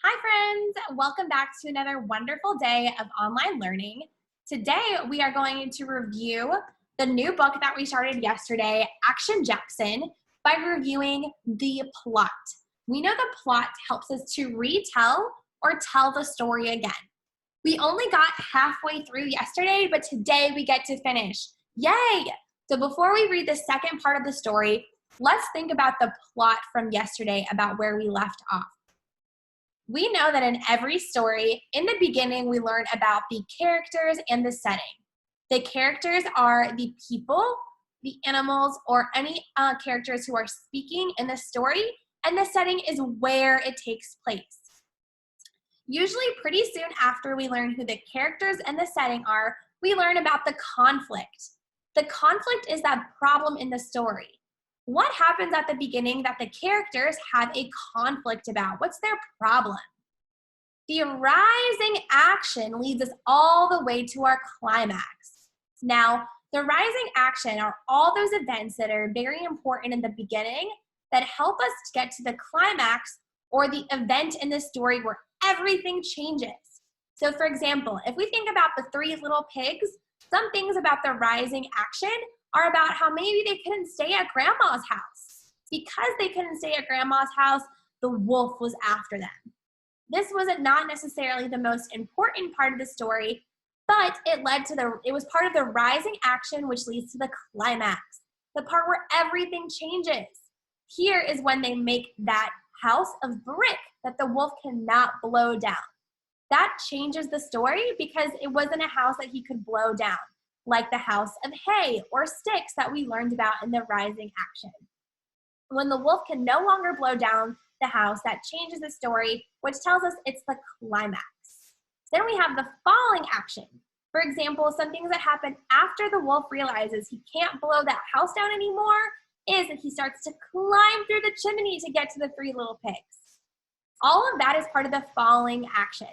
Hi friends, welcome back to another wonderful day of online learning. Today we are going to review the new book that we started yesterday, Action Jackson, by reviewing the plot. We know the plot helps us to retell or tell the story again. We only got halfway through yesterday, but today we get to finish. Yay! So before we read the second part of the story, let's think about the plot from yesterday about where we left off. We know that in every story, in the beginning, we learn about the characters and the setting. The characters are the people, the animals, or any characters who are speaking in the story, and the setting is where it takes place. Usually pretty soon after we learn who the characters and the setting are, we learn about the conflict. The conflict is that problem in the story. What happens at the beginning that the characters have a conflict about? What's their problem? The rising action leads us all the way to our climax. Now, the rising action are all those events that are very important in the beginning that help us to get to the climax or the event in the story where everything changes. So for example, if we think about the three little pigs, some things about the rising action are about how maybe they couldn't stay at grandma's house. Because they couldn't stay at grandma's house, the wolf was after them. This was not necessarily the most important part of the story, but it was part of the rising action, which leads to the climax, the part where everything changes. Here is when they make that house of brick that the wolf cannot blow down. That changes the story because it wasn't a house that he could blow down, like the house of hay or sticks that we learned about in the rising action. When the wolf can no longer blow down the house, that changes the story, which tells us it's the climax. Then we have the falling action. For example, some things that happen after the wolf realizes he can't blow that house down anymore is that he starts to climb through the chimney to get to the three little pigs. All of that is part of the falling action.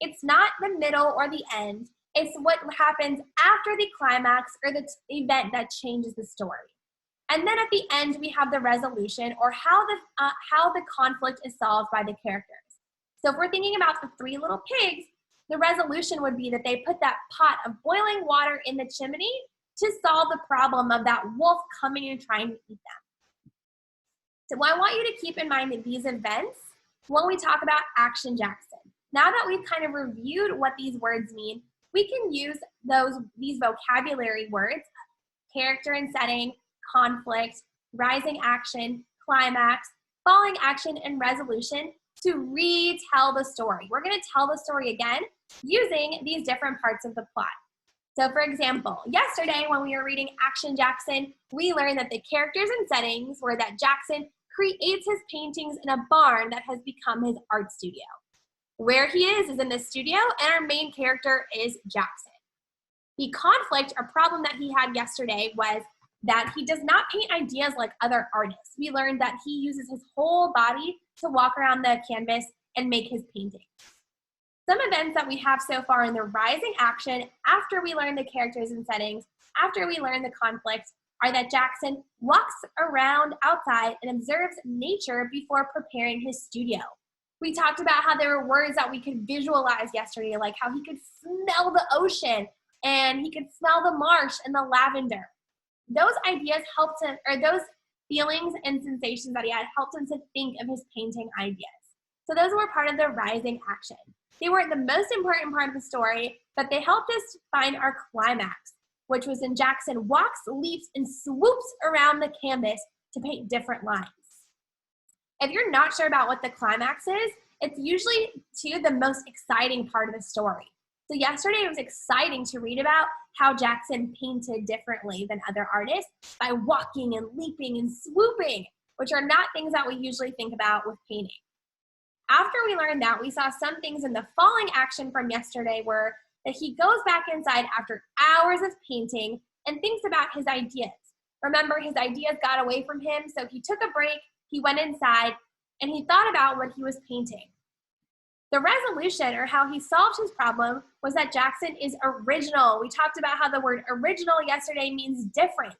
It's not the middle or the end. It's what happens after the climax or the event that changes the story. And then at the end, we have the resolution or how the conflict is solved by the characters. So if we're thinking about the three little pigs, the resolution would be that they put that pot of boiling water in the chimney to solve the problem of that wolf coming and trying to eat them. So I want you to keep in mind that these events when we talk about Action Jackson. Now that we've kind of reviewed what these words mean, we can use these vocabulary words, character and setting, conflict, rising action, climax, falling action, and resolution to retell the story. We're going to tell the story again using these different parts of the plot. So for example, yesterday when we were reading Action Jackson, we learned that the characters and settings were that Jackson creates his paintings in a barn that has become his art studio. Where he is in the studio, and our main character is Jackson. The conflict or problem that he had yesterday was that he does not paint ideas like other artists. We learned that he uses his whole body to walk around the canvas and make his painting. Some events that we have so far in the rising action, after we learn the characters and settings, after we learn the conflict, are that Jackson walks around outside and observes nature before preparing his studio. We talked about how there were words that we could visualize yesterday, like how he could smell the ocean and he could smell the marsh and the lavender. Those ideas helped him, or those feelings and sensations that he had helped him to think of his painting ideas. So those were part of the rising action. They weren't the most important part of the story, but they helped us find our climax, which was when Jackson walks, leaps, and swoops around the canvas to paint different lines. If you're not sure about what the climax is, it's usually the most exciting part of the story. So yesterday it was exciting to read about how Jackson painted differently than other artists by walking and leaping and swooping, which are not things that we usually think about with painting. After we learned that, we saw some things in the falling action from yesterday were that he goes back inside after hours of painting and thinks about his ideas. Remember, his ideas got away from him, so he took a break, he went inside, and he thought about what he was painting. The resolution, or how he solved his problem, was that Jackson is original. We talked about how the word original yesterday means different.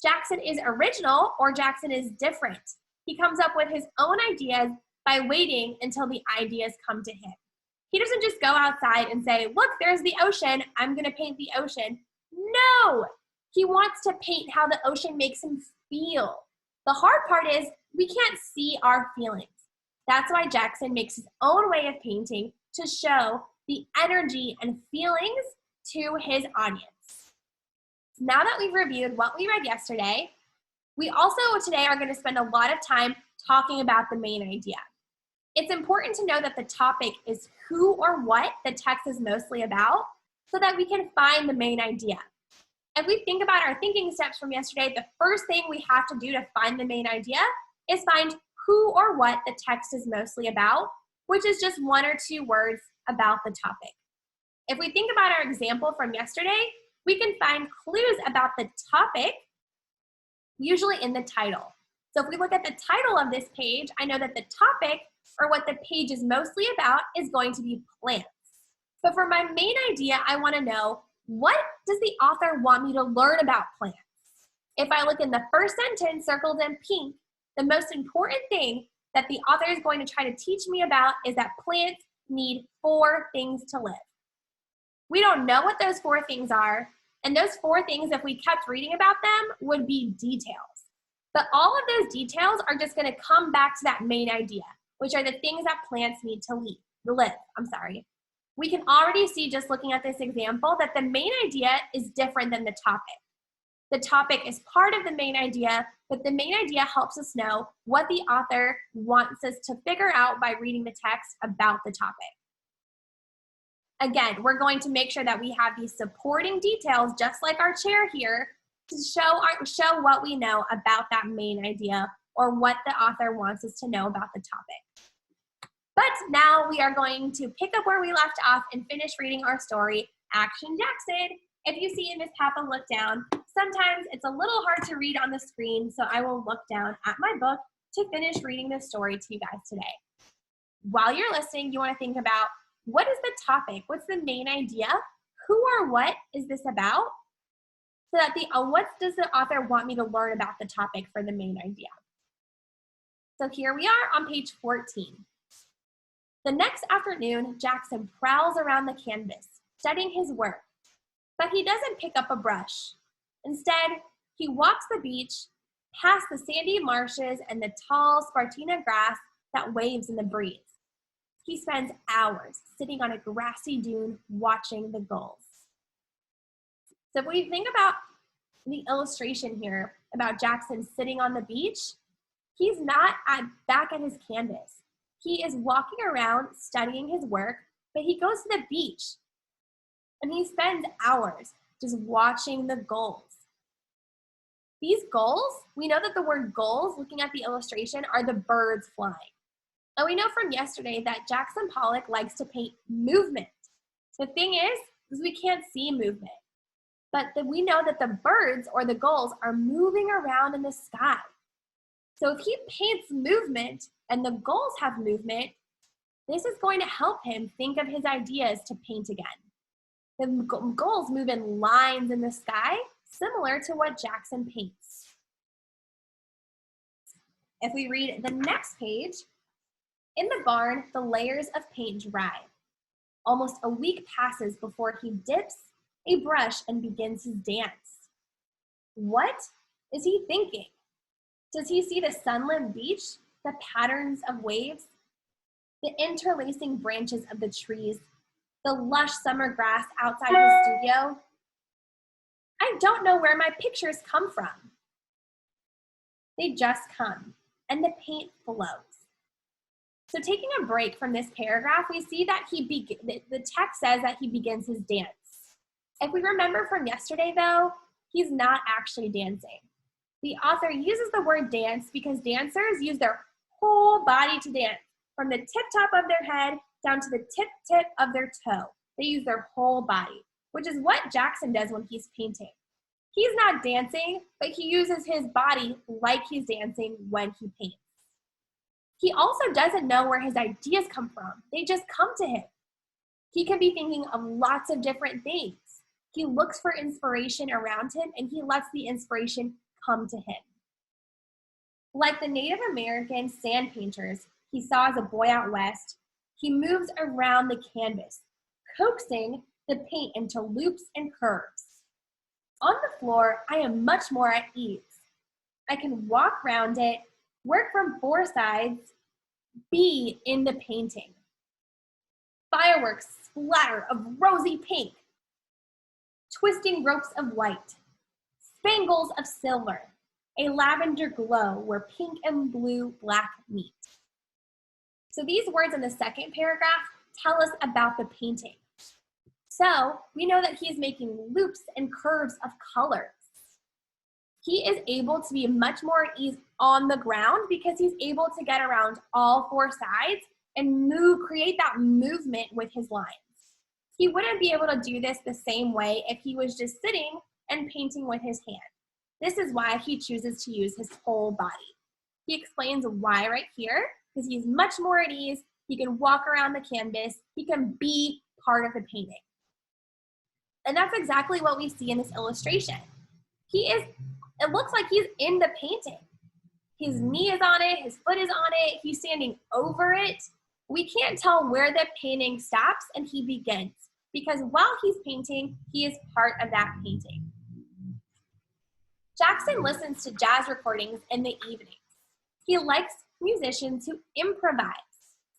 Jackson is original, or Jackson is different. He comes up with his own ideas by waiting until the ideas come to him. He doesn't just go outside and say, look, there's the ocean, I'm gonna paint the ocean. No, he wants to paint how the ocean makes him feel. The hard part is we can't see our feelings. That's why Jackson makes his own way of painting to show the energy and feelings to his audience. Now that we've reviewed what we read yesterday, we also today are going to spend a lot of time talking about the main idea. It's important to know that the topic is who or what the text is mostly about so that we can find the main idea. If we think about our thinking steps from yesterday, the first thing we have to do to find the main idea is find who or what the text is mostly about, which is just one or two words about the topic. If we think about our example from yesterday, we can find clues about the topic usually in the title. So if we look at the title of this page, I know that the topic, or what the page is mostly about, is going to be plants. But for my main idea, I want to know, what does the author want me to learn about plants? If I look in the first sentence circled in pink, the most important thing that the author is going to try to teach me about is that plants need 4 things to live. We don't know what those 4 things are, and those 4 things, if we kept reading about them, would be details. But all of those details are just going to come back to that main idea, which are the things that plants need to live. We can already see, just looking at this example, that the main idea is different than the topic. The topic is part of the main idea, but the main idea helps us know what the author wants us to figure out by reading the text about the topic. Again, we're going to make sure that we have these supporting details, just like our chair here, to show what we know about that main idea or what the author wants us to know about the topic. But now we are going to pick up where we left off and finish reading our story, Action Jackson. If you see in Miss Papa look down, sometimes it's a little hard to read on the screen, so I will look down at my book to finish reading this story to you guys today. While you're listening, you want to think about, what is the topic? What's the main idea? Who or what is this about? So that what does the author want me to learn about the topic for the main idea? So here we are on page 14. The next afternoon, Jackson prowls around the canvas, studying his work. But he doesn't pick up a brush. Instead, he walks the beach, past the sandy marshes and the tall spartina grass that waves in the breeze. He spends hours sitting on a grassy dune watching the gulls. So if we think about the illustration here about Jackson sitting on the beach, he's not back at his canvas. He is walking around studying his work, but he goes to the beach and he spends hours just watching the gulls. These gulls, we know that the word gulls, looking at the illustration, are the birds flying. And we know from yesterday that Jackson Pollock likes to paint movement. The thing is we can't see movement. But we know that the birds or the gulls are moving around in the sky. So if he paints movement and the gulls have movement, this is going to help him think of his ideas to paint again. The gulls move in lines in the sky, similar to what Jackson paints. If we read the next page, in the barn, the layers of paint dry. Almost a week passes before he dips a brush and begins his dance. What is he thinking? Does he see the sunlit beach, the patterns of waves, the interlacing branches of the trees, the lush summer grass outside his studio? I don't know where my pictures come from. They just come, and the paint flows. So taking a break from this paragraph, we see that the text says that he begins his dance. If we remember from yesterday, though, he's not actually dancing. The author uses the word dance because dancers use their whole body to dance, from the tip-top of their head down to the tip of their toe. They use their whole body, which is what Jackson does when he's painting. He's not dancing, but he uses his body like he's dancing when he paints. He also doesn't know where his ideas come from. They just come to him. He can be thinking of lots of different things. He looks for inspiration around him and he lets the inspiration come to him. Like the Native American sand painters, he saw as a boy out west, he moves around the canvas, coaxing the paint into loops and curves. On the floor, I am much more at ease. I can walk around it, work from four sides, be in the painting. Fireworks splatter of rosy pink, twisting ropes of white, spangles of silver, a lavender glow where pink and blue black meet. So these words in the second paragraph tell us about the painting. So we know that he's making loops and curves of colors. He is able to be much more at ease on the ground because he's able to get around all four sides and create that movement with his lines. He wouldn't be able to do this the same way if he was just sitting and painting with his hand. This is why he chooses to use his whole body. He explains why right here, because he's much more at ease, he can walk around the canvas, he can be part of the painting. And that's exactly what we see in this illustration. It looks like he's in the painting. His knee is on it, his foot is on it, he's standing over it. We can't tell where the painting stops and he begins, because while he's painting, he is part of that painting. Jackson listens to jazz recordings in the evenings. He likes musicians who improvise,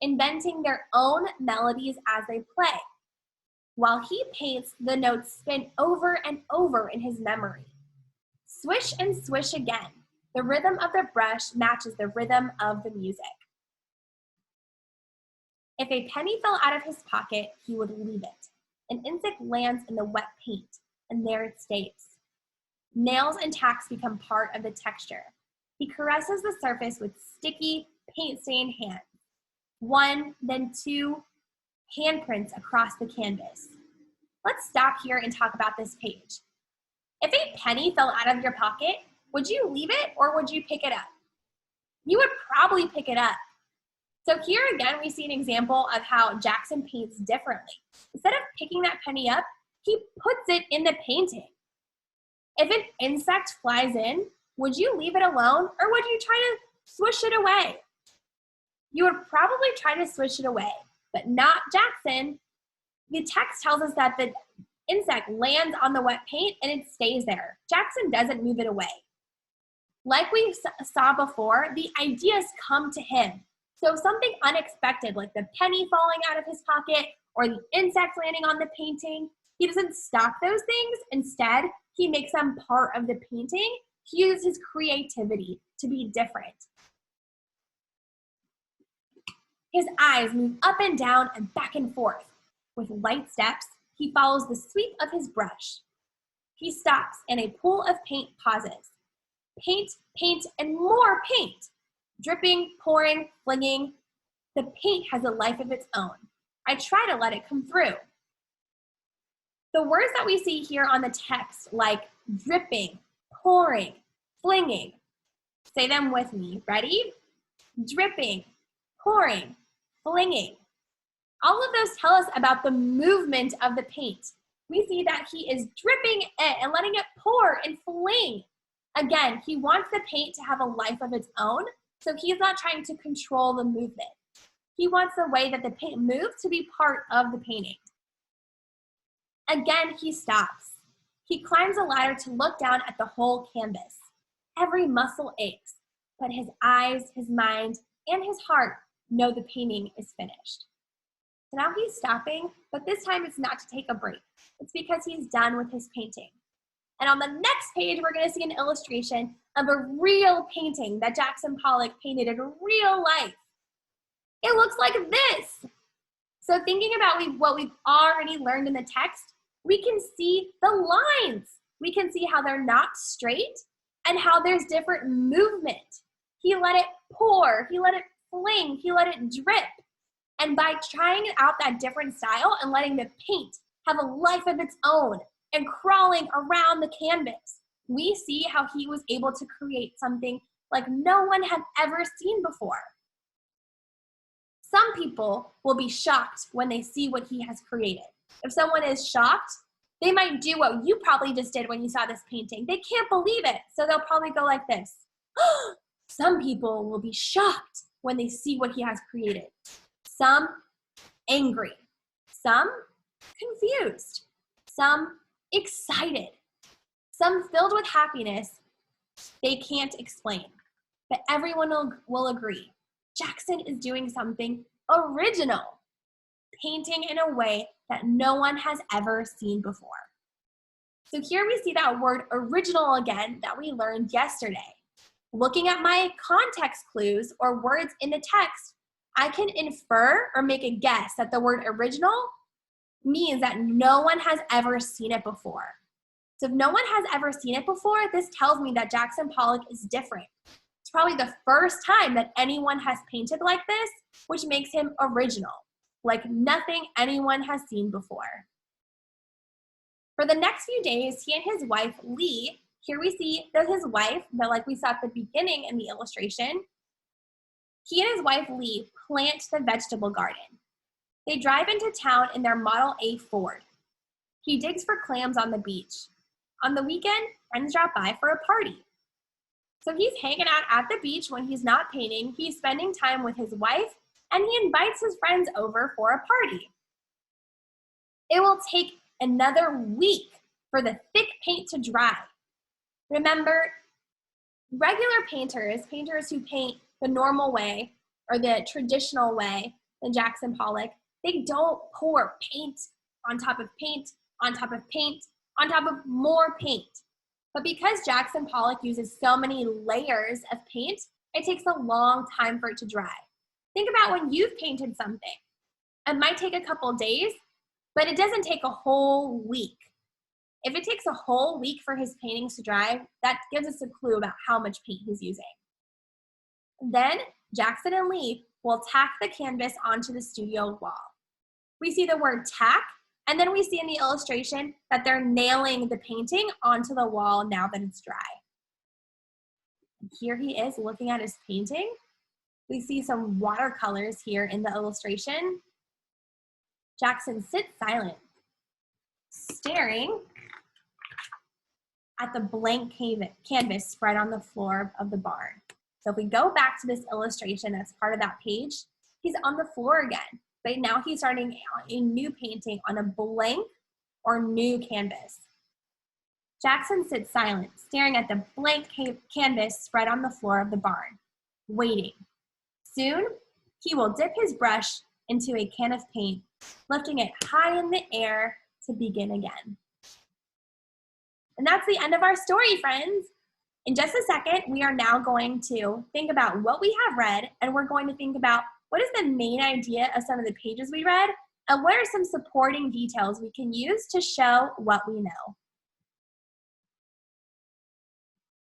inventing their own melodies as they play. While he paints, the notes spin over and over in his memory. Swish and swish again. The rhythm of the brush matches the rhythm of the music. If a penny fell out of his pocket, he would leave it. An insect lands in the wet paint, and there it stays. Nails and tacks become part of the texture. He caresses the surface with sticky, paint-stained hands. One, then two handprints across the canvas. Let's stop here and talk about this page. If a penny fell out of your pocket, would you leave it or would you pick it up? You would probably pick it up. So here again, we see an example of how Jackson paints differently. Instead of picking that penny up, he puts it in the painting. If an insect flies in, would you leave it alone or would you try to swish it away? You would probably try to swish it away, but not Jackson. The text tells us that the insect lands on the wet paint and it stays there. Jackson doesn't move it away. Like we saw before, the ideas come to him. So something unexpected, like the penny falling out of his pocket or the insect landing on the painting, he doesn't stop those things. Instead, he makes them part of the painting. He uses his creativity to be different. His eyes move up and down and back and forth. With light steps, he follows the sweep of his brush. He stops and a pool of paint pauses. Paint, paint, and more paint. Dripping, pouring, flinging. The paint has a life of its own. I try to let it come through. The words that we see here on the text, like dripping, pouring, flinging, say them with me. Ready? Dripping, pouring, flinging. All of those tell us about the movement of the paint. We see that he is dripping it and letting it pour and fling. Again, he wants the paint to have a life of its own, so he's not trying to control the movement. He wants the way that the paint moves to be part of the painting. Again, he stops. He climbs a ladder to look down at the whole canvas. Every muscle aches, but his eyes, his mind, and his heart know the painting is finished. So now he's stopping, but this time it's not to take a break. It's because he's done with his painting. And on the next page, we're going to see an illustration of a real painting that Jackson Pollock painted in real life. It looks like this. So thinking about what we've already learned in the text, we can see the lines. We can see how they're not straight and how there's different movement. He let it pour, he let it fling, he let it drip. And by trying out that different style and letting the paint have a life of its own and crawling around the canvas, we see how he was able to create something like no one had ever seen before. Some people will be shocked when they see what he has created. If someone is shocked, they might do what you probably just did when you saw this painting. They can't believe it, so they'll probably go like this. Some people will be shocked. when they see what he has created. Some angry, some confused, some excited, some filled with happiness they can't explain. But everyone will agree, Jackson is doing something original, painting in a way that no one has ever seen before. So here we see that word original again that we learned yesterday. Looking at my context clues or words in the text, I can infer or make a guess that the word original means that no one has ever seen it before. So if no one has ever seen it before, this tells me that Jackson Pollock is different. It's probably the first time that anyone has painted like this, which makes him original, like nothing anyone has seen before. For the next few days, he and his wife, Lee, here we see that his wife, but like we saw at the beginning in the illustration, he and his wife, Lee, plant the vegetable garden. They drive into town in their Model A Ford. He digs for clams on the beach. On the weekend, friends drop by for a party. So he's hanging out at the beach when he's not painting. He's spending time with his wife, and he invites his friends over for a party. It will take another week for the thick paint to dry. Remember, regular painters who paint the normal way or the traditional way than Jackson Pollock, they don't pour paint on top of paint, on top of paint, on top of more paint. But because Jackson Pollock uses so many layers of paint, it takes a long time for it to dry. Think about when you've painted something. It might take a couple days, but it doesn't take a whole week. If it takes a whole week for his paintings to dry, that gives us a clue about how much paint he's using. Then Jackson and Lee will tack the canvas onto the studio wall. We see the word tack, and then we see in the illustration that they're nailing the painting onto the wall now that it's dry. Here he is looking at his painting. We see some watercolors here in the illustration. Jackson sits silent, staring at the blank canvas spread on the floor of the barn. So if we go back to this illustration that's part of that page, he's on the floor again, but now he's starting a new painting on a blank or new canvas. Jackson sits silent, staring at the blank canvas spread on the floor of the barn, waiting. Soon, he will dip his brush into a can of paint, lifting it high in the air to begin again. And that's the end of our story, friends. In just a second, we are now going to think about what we have read, and we're going to think about what is the main idea of some of the pages we read, and what are some supporting details we can use to show what we know.